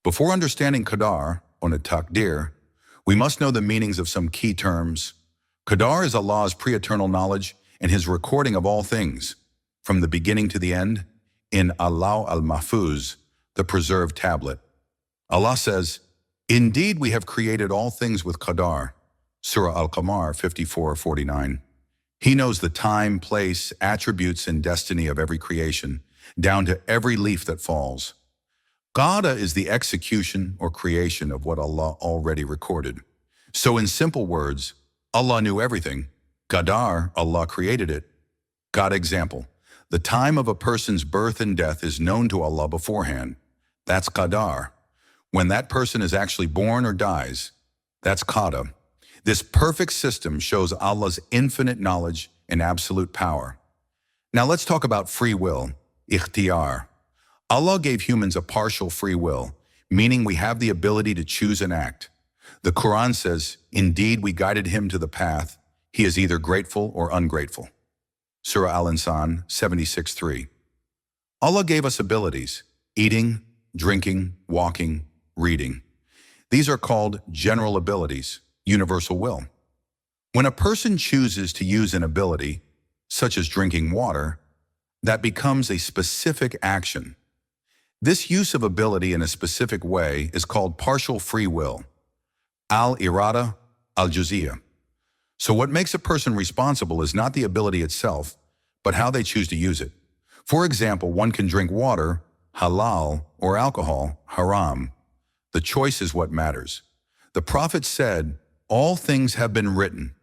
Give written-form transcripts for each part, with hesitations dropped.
Before understanding Qadar, or Taqdeer, we must know the meanings of some key terms. Qadar is Allah's pre-eternal knowledge and His recording of all things, from the beginning to the end, in Alawh al-Mahfuz, the preserved tablet. Allah says, "Indeed we have created all things with Qadar." Surah Al-Qamar 54:49. He knows the time, place, attributes, and destiny of every creation, down to every leaf that falls. Qada is the execution or creation of what Allah already recorded. So in simple words, Allah knew everything. Qadar, Allah created it. God example, the time of a person's birth and death is known to Allah beforehand. That's Qadar. When that person is actually born or dies, that's Qada. This perfect system shows Allah's infinite knowledge and absolute power. Now let's talk about free will, Ikhtiyar. Allah gave humans a partial free will, meaning we have the ability to choose and act. The Quran says, "Indeed we guided him to the path. He is either grateful or ungrateful." Surah Al-Insan 76:3. Allah gave us abilities: eating, drinking, walking, reading. These are called general abilities, universal will. When a person chooses to use an ability, such as drinking water, that becomes a specific action. This use of ability in a specific way is called partial free will, al-irada al-juz'iyya. So what makes a person responsible is not the ability itself, but how they choose to use it. For example, one can drink water, halal, or alcohol, haram. The choice is what matters. The Prophet said, "All things have been written,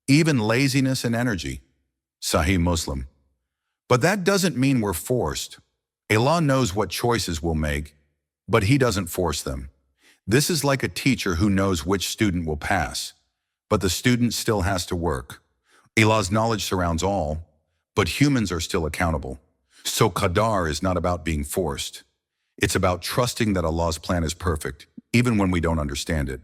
even laziness and energy." Sahih Muslim. But that doesn't mean we're forced. Allah knows what choices we'll make, but He doesn't force them. This is like a teacher who knows which student will pass, but the student still has to work. Allah's knowledge surrounds all, but humans are still accountable. So Qadar is not about being forced. It's about trusting that Allah's plan is perfect, even when we don't understand it.